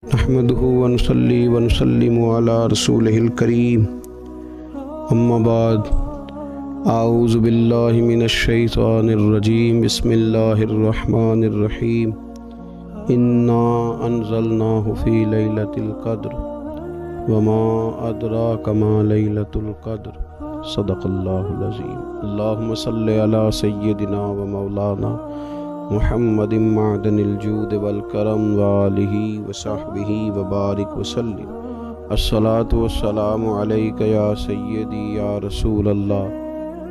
نحمده ونصلي ونسلم على رسوله الكريم اما بعد اعوذ باللہ من الشیطان الرجیم بسم اللہ الرحمن الرحیم انا انزلناه فی لیلۃ القدر وما ادراک ما لیلۃ القدر صدق اللہ العظیم اللہم صلی علی سیدنا و مولانا محمد معدن الجود والکرم وآلہ وصحبہ وبارک وسلم الصلاة والسلام علیک یا سیدی یا رسول اللہ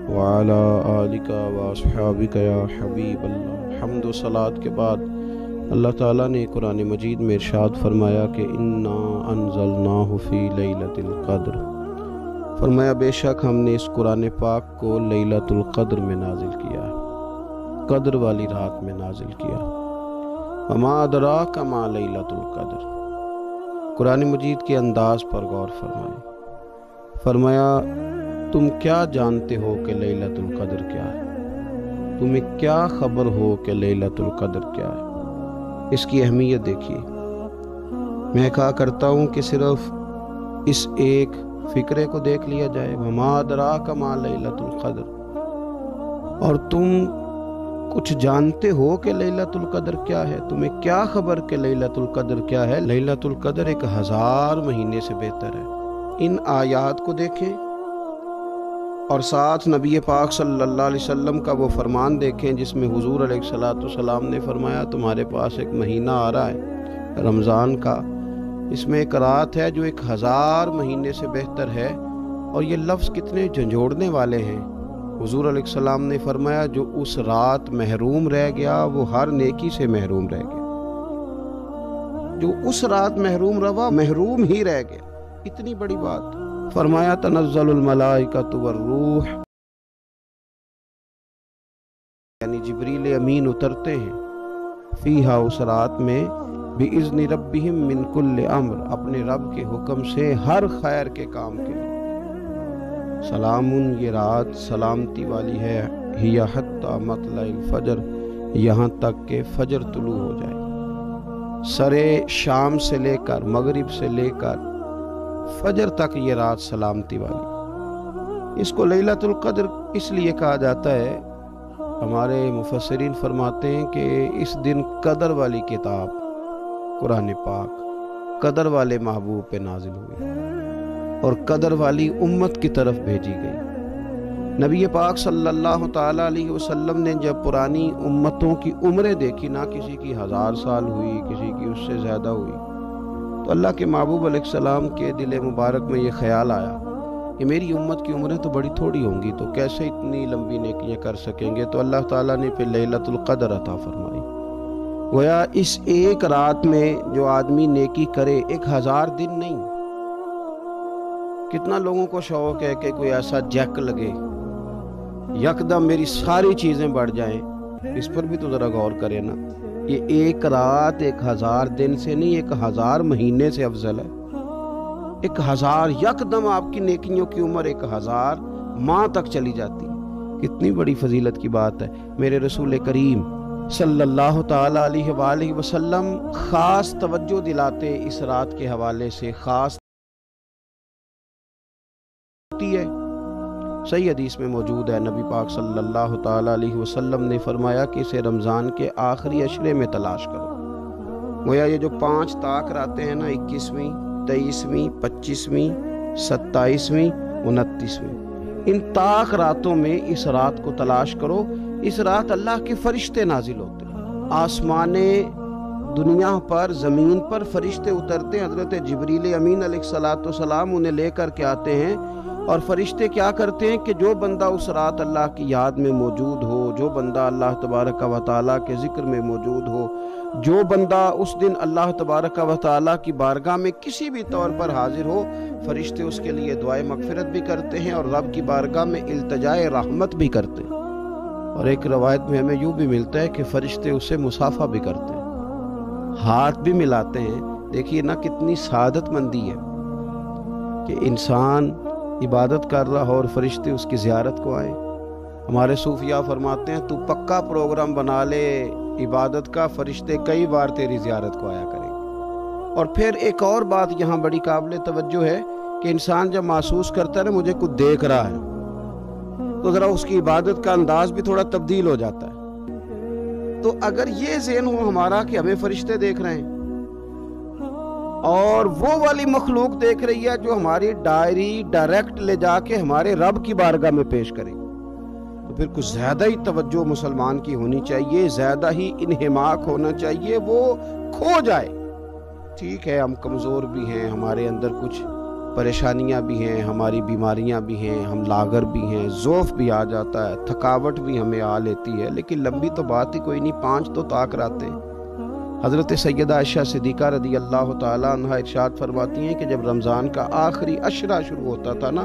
وعلی آلک واصحابک یا حبیب اللہ۔ حمد و صلاۃ کے بعد اللہ تعالیٰ نے قرآن مجید میں ارشاد فرمایا کہ انا انزلناہ فی لیلۃ القدر، فرمایا بے شک ہم نے اس قرآن پاک کو لیلۃ القدر میں نازل کیا ہے، قدر والی رات میں نازل کیا۔ وما ادراک ما لیلۃ القدر، قرآن مجید کے انداز پر غور فرمائیں، فرمایا تم کیا جانتے ہو کہ لیلۃ القدر کیا ہے، تمہیں کیا خبر ہو کہ لیلۃ القدر کیا ہے۔ اس کی اہمیت دیکھیے، میں کہا کرتا ہوں کہ صرف اس ایک فکرے کو دیکھ لیا جائے، وما ادراک ما لیلۃ القدر، اور تم کچھ جانتے ہو کہ لیلۃ القدر کیا ہے، تمہیں کیا خبر کہ لیلۃ القدر کیا ہے۔ لیلۃ القدر 1000 مہینے سے بہتر ہے۔ ان آیات کو دیکھیں اور ساتھ نبی پاک صلی اللہ علیہ وسلم کا وہ فرمان دیکھیں جس میں حضور علیہ السلام نے فرمایا تمہارے پاس ایک مہینہ آ رہا ہے رمضان کا، اس میں ایک رات ہے جو 1000 مہینے سے بہتر ہے، اور یہ لفظ کتنے جھنجھوڑنے والے ہیں۔ حضور علیہ السلام نے فرمایا جو اس رات محروم رہ گیا وہ ہر نیکی سے محروم رہ گیا، جو اس رات محروم رہا محروم ہی رہ گیا۔ اتنی بڑی بات فرمایا تنزل الملائکۃ والروح، یعنی جبریل امین اترتے ہیں، فیہا اس رات میں بِإِذْنِ رَبِّهِمْ مِنْ كُلِّ امر، اپنے رب کے حکم سے ہر خیر کے کام کے لیے۔ سلام، یہ رات سلامتی والی ہے، ہی حتی مطلع الفجر، یہاں تک کہ فجر طلوع ہو جائے۔ سرے شام سے لے کر مغرب سے لے کر فجر تک یہ رات سلامتی والی۔ اس کو لیلۃ القدر اس لیے کہا جاتا ہے، ہمارے مفسرین فرماتے ہیں کہ اس دن قدر والی کتاب قرآن پاک قدر والے محبوب پہ نازل ہوئی اور قدر والی امت کی طرف بھیجی گئی۔ نبی پاک صلی اللہ تعالیٰ علیہ وسلم نے جب پرانی امتوں کی عمریں دیکھی، نہ کسی کی 1000 سال ہوئی، کسی کی اس سے زیادہ ہوئی، تو اللہ کے محبوب علیہ السلام کے دل مبارک میں یہ خیال آیا کہ میری امت کی عمریں تو بڑی تھوڑی ہوں گی، تو کیسے اتنی لمبی نیکیاں کر سکیں گے؟ تو اللہ تعالیٰ نے پھر لیلۃ القدر عطا فرمائی۔ گویا اس ایک رات میں جو آدمی نیکی کرے، 1000 دن نہیں۔ کتنا لوگوں کو شوق ہے کہ کوئی ایسا جیک لگے، یکدم میری ساری چیزیں بڑھ جائیں، اس پر بھی تو ذرا غور کریں نا۔ یہ ایک رات 1000 دن سے نہیں، 1000 مہینے سے افضل ہے۔ 1000 یکدم آپ کی نیکیوں کی عمر 1000 ماہ تک چلی جاتی ہے۔ کتنی بڑی فضیلت کی بات ہے۔ میرے رسول کریم صلی اللہ تعالیٰ علیہ وآلہ وسلم خاص توجہ دلاتے اس رات کے حوالے سے، خاص ہے۔ صحیح حدیث میں موجود ہے، نبی پاک صلی اللہ تعالیٰ علیہ وسلم نے فرمایا کہ اسے رمضان کے آخری عشرے میں تلاش کرو۔ گویا یہ جو 5 طاق راتیں ہیں نا، 21ویں، 23ویں، 25ویں، 27ویں، 29ویں، ان طاق راتوں میں اس رات کو تلاش کرو۔ اس رات اللہ کے فرشتے نازل ہوتے ہیں، آسمان دنیا پر، زمین پر فرشتے اترتے ہیں۔ حضرت جبریل امین علیہ السلام انہیں لے کر کے آتے ہیں، اور فرشتے کیا کرتے ہیں کہ جو بندہ اس رات اللہ کی یاد میں موجود ہو، جو بندہ اللہ تبارک و تعالیٰ کے ذکر میں موجود ہو، جو بندہ اس دن اللہ تبارک و تعالیٰ کی بارگاہ میں کسی بھی طور پر حاضر ہو، فرشتے اس کے لیے دعائے مغفرت بھی کرتے ہیں اور رب کی بارگاہ میں التجائے رحمت بھی کرتے ہیں۔ اور ایک روایت میں ہمیں یوں بھی ملتا ہے کہ فرشتے اسے مصافحہ بھی کرتے ہیں، ہاتھ بھی ملاتے ہیں۔ دیکھیے نا کتنی سعادت مندی ہے کہ انسان عبادت کر رہا اور فرشتے اس کی زیارت کو آئیں۔ ہمارے صوفیاء فرماتے ہیں تو پکا پروگرام بنا لے عبادت کا، فرشتے کئی بار تیری زیارت کو آیا کریں گے۔ اور پھر ایک اور بات یہاں بڑی قابل توجہ ہے کہ انسان جب محسوس کرتا ہے نا مجھے کچھ دیکھ رہا ہے، تو ذرا اس کی عبادت کا انداز بھی تھوڑا تبدیل ہو جاتا ہے۔ تو اگر یہ ذہن ہو ہمارا کہ ہمیں فرشتے دیکھ رہے ہیں اور وہ والی مخلوق دیکھ رہی ہے جو ہماری ڈائری ڈائریکٹ لے جا کے ہمارے رب کی بارگاہ میں پیش کرے، تو پھر کچھ زیادہ ہی توجہ مسلمان کی ہونی چاہیے، زیادہ ہی انہماک ہونا چاہیے، وہ کھو جائے۔ ٹھیک ہے، ہم کمزور بھی ہیں، ہمارے اندر کچھ پریشانیاں بھی ہیں، ہماری بیماریاں بھی ہیں، ہم لاغر بھی ہیں، ضعف بھی آ جاتا ہے، تھکاوٹ بھی ہمیں آ لیتی ہے، لیکن لمبی تو بات ہی کوئی نہیں، 5 تو طاق راتیں۔ حضرت سیدہ عائشہ صدیقہ رضی اللہ تعالیٰ عنہ ارشاد فرماتی ہیں کہ جب رمضان کا آخری عشرہ شروع ہوتا تھا نا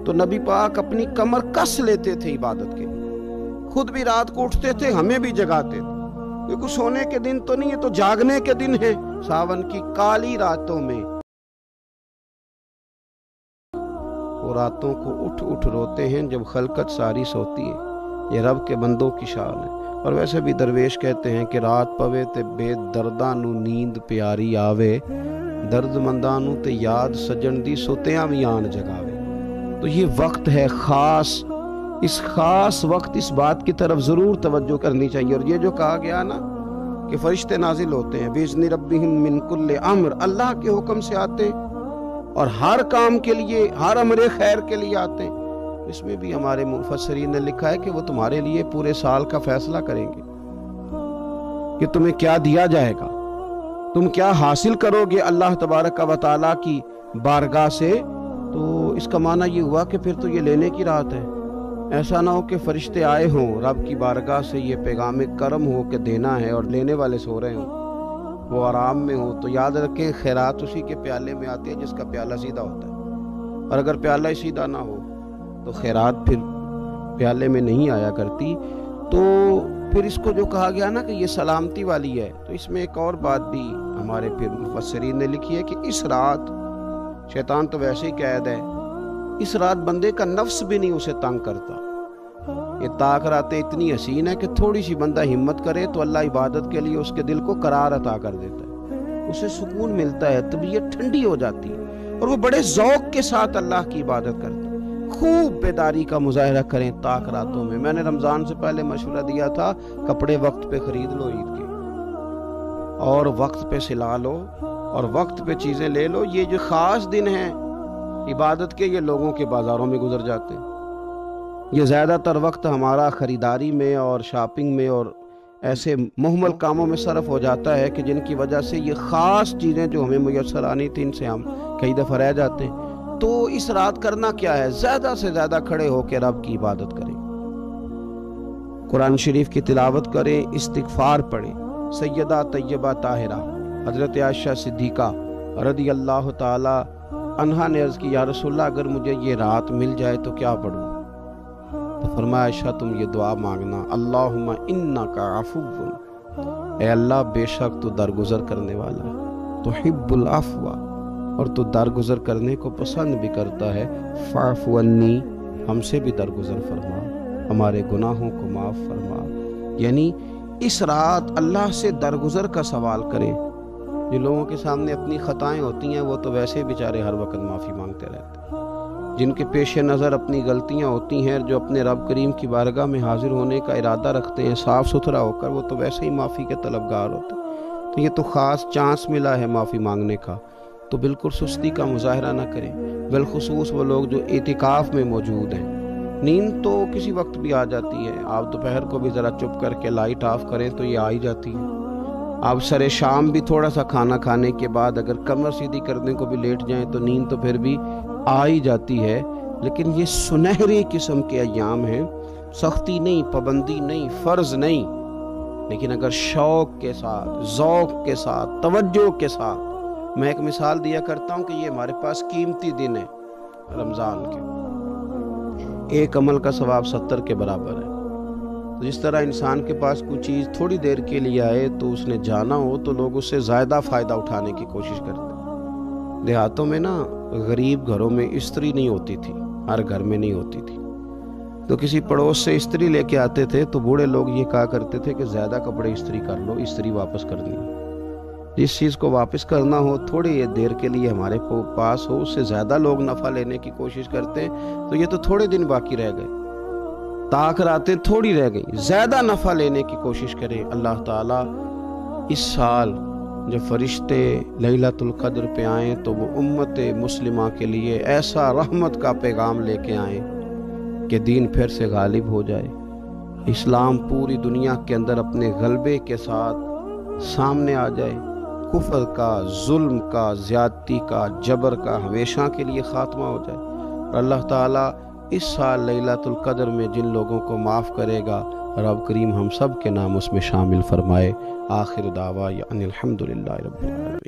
تو نبی پاک اپنی کمر کس لیتے تھے عبادت کے لیے، خود بھی رات کو اٹھتے تھے، ہمیں بھی جگاتے تھے، کیونکہ سونے کے دن تو نہیں، یہ تو جاگنے کے دن ہیں۔ ساون کی کالی راتوں میں وہ راتوں کو اٹھ اٹھ روتے ہیں جب خلقت ساری سوتی ہے، یہ رب کے بندوں کی شان ہے۔ اور ویسے بھی درویش کہتے ہیں کہ رات پوے تے بے درداں نو نیند پیاری آوے، درد منداں نو تے یاد سجن دی سوتیاں بھی آن جگاوے۔ تو یہ وقت ہے خاص، اس خاص وقت اس بات کی طرف ضرور توجہ کرنی چاہیے۔ اور یہ جو کہا گیا نا کہ فرشتے نازل ہوتے ہیں بِإِذْنِ رَبِّهِمْ مِنْ كُلِّ امر، اللہ کے حکم سے آتے ہیں اور ہر کام کے لیے، ہر امر خیر کے لیے آتے ہیں۔ اس میں بھی ہمارے مفسرین نے لکھا ہے کہ وہ تمہارے لیے پورے سال کا فیصلہ کریں گے کہ تمہیں کیا دیا جائے گا، تم کیا حاصل کرو گے اللہ تبارک و تعالیٰ کی بارگاہ سے۔ تو اس کا معنی یہ ہوا کہ پھر تو یہ لینے کی رات ہے، ایسا نہ ہو کہ فرشتے آئے ہوں رب کی بارگاہ سے یہ پیغام کرم ہو کہ دینا ہے اور لینے والے سو رہے ہوں، وہ آرام میں ہوں۔ تو یاد رکھیں خیرات اسی کے پیالے میں آتی ہے جس کا پیالہ سیدھا ہوتا ہے، اور اگر پیالہ ہی سیدھا نہ ہو تو خیرات پھر پیالے میں نہیں آیا کرتی۔ تو پھر اس کو جو کہا گیا نا کہ یہ سلامتی والی ہے، تو اس میں ایک اور بات بھی ہمارے پھر مفسرین نے لکھی ہے کہ اس رات شیطان تو ویسے ہی قید ہے، اس رات بندے کا نفس بھی نہیں اسے تنگ کرتا۔ یہ طاق راتیں اتنی حسین ہے کہ تھوڑی سی بندہ ہمت کرے تو اللہ عبادت کے لیے اس کے دل کو قرار عطا کر دیتا ہے، اسے سکون ملتا ہے، طبیعت ٹھنڈی ہو جاتی ہے اور وہ بڑے ذوق کے ساتھ اللہ کی عبادت کرتا ہے۔ خوب بیداری کا مظاہرہ کریں طاق راتوں میں۔ میں نے رمضان سے پہلے مشورہ دیا تھا کپڑے وقت پہ خرید لو عید کے، اور وقت پہ سلا لو اور وقت پہ چیزیں لے لو۔ یہ جو خاص دن ہیں عبادت کے، یہ لوگوں کے بازاروں میں گزر جاتے ہیں۔ یہ زیادہ تر وقت ہمارا خریداری میں اور شاپنگ میں اور ایسے مہمل کاموں میں صرف ہو جاتا ہے کہ جن کی وجہ سے یہ خاص چیزیں جو ہمیں میسر آنی تھی ان سے ہم کئی دفعہ رہ جاتے ہیں۔ تو اس رات کرنا کیا ہے؟ زیادہ سے زیادہ کھڑے ہو کے رب کی عبادت کریں، قرآن شریف کی تلاوت کریں، استغفار پڑھیں۔ سیدہ طیبہ طاہرہ حضرت عائشہ صدیقہ رضی اللہ تعالی عنہا نے عرض کی یا رسول اللہ اگر مجھے یہ رات مل جائے تو کیا پڑھوں؟ تو فرمایا عائشہ تم یہ دعا مانگنا، اللہم انکا عفو، اے اللہ بے شک تو درگزر کرنے والا ہے، تحب العفو، اور تو درگزر کرنے کو پسند بھی کرتا ہے، فاعف عنی، ہم سے بھی درگزر فرما، ہمارے گناہوں کو معاف فرما۔ یعنی اس رات اللہ سے درگزر کا سوال کریں۔ جو لوگوں کے سامنے اپنی خطائیں ہوتی ہیں وہ تو ویسے بیچارے ہر وقت معافی مانگتے رہتے ہیں، جن کے پیش نظر اپنی غلطیاں ہوتی ہیں، جو اپنے رب کریم کی بارگاہ میں حاضر ہونے کا ارادہ رکھتے ہیں صاف ستھرا ہو کر، وہ تو ویسے ہی معافی کے طلبگار ہوتے ہیں۔ تو یہ تو خاص چانس ملا ہے معافی مانگنے کا، تو بالکل سستی کا مظاہرہ نہ کریں، بالخصوص وہ لوگ جو اعتکاف میں موجود ہیں۔ نیند تو کسی وقت بھی آ جاتی ہے، آپ دوپہر کو بھی ذرا چپ کر کے لائٹ آف کریں تو یہ آ ہی جاتی ہے۔ آپ سر شام بھی تھوڑا سا کھانا کھانے کے بعد اگر کمر سیدھی کرنے کو بھی لیٹ جائیں تو نیند تو پھر بھی آ ہی جاتی ہے۔ لیکن یہ سنہری قسم کے ایام ہیں، سختی نہیں، پابندی نہیں، فرض نہیں، لیکن اگر شوق کے ساتھ، ذوق کے ساتھ، توجہ کے ساتھ، میں ایک مثال دیا کرتا ہوں کہ یہ ہمارے پاس قیمتی دن ہے رمضان کے، ایک عمل کا ثواب 70 کے برابر ہے۔ جس طرح انسان کے پاس کوئی چیز تھوڑی دیر کے لیے آئے تو اس نے جانا ہو تو لوگ اس سے زیادہ فائدہ اٹھانے کی کوشش کرتے ہیں۔ دیہاتوں میں نا غریب گھروں میں استری نہیں ہوتی تھی، ہر گھر میں نہیں ہوتی تھی، تو کسی پڑوس سے استری لے کے آتے تھے تو بوڑھے لوگ یہ کہا کرتے تھے کہ زیادہ کپڑے استری کر لو، استری واپس کرنی ہے۔ جس چیز کو واپس کرنا ہو تھوڑی دیر کے لیے ہمارے پاس ہو، اس سے زیادہ لوگ نفع لینے کی کوشش کرتے ہیں، تو یہ تو تھوڑے دن باقی رہ گئے، تاخراتیں تھوڑی رہ گئی، زیادہ نفع لینے کی کوشش کریں۔ اللہ تعالیٰ اس سال جب فرشتے لیلۃ القدر پہ آئیں تو وہ امت مسلمہ کے لیے ایسا رحمت کا پیغام لے کے آئیں کہ دین پھر سے غالب ہو جائے، اسلام پوری دنیا کے اندر اپنے غلبے کے ساتھ سامنے آ جائے، کفر کا، ظلم کا، زیادتی کا، جبر کا ہمیشہ کے لیے خاتمہ ہو جائے۔ اور اللہ تعالیٰ اس سال لیلۃ القدر میں جن لوگوں کو معاف کرے گا، رب کریم ہم سب کے نام اس میں شامل فرمائے۔ آخر دعویٰ ان الحمدللہ رب العالمین۔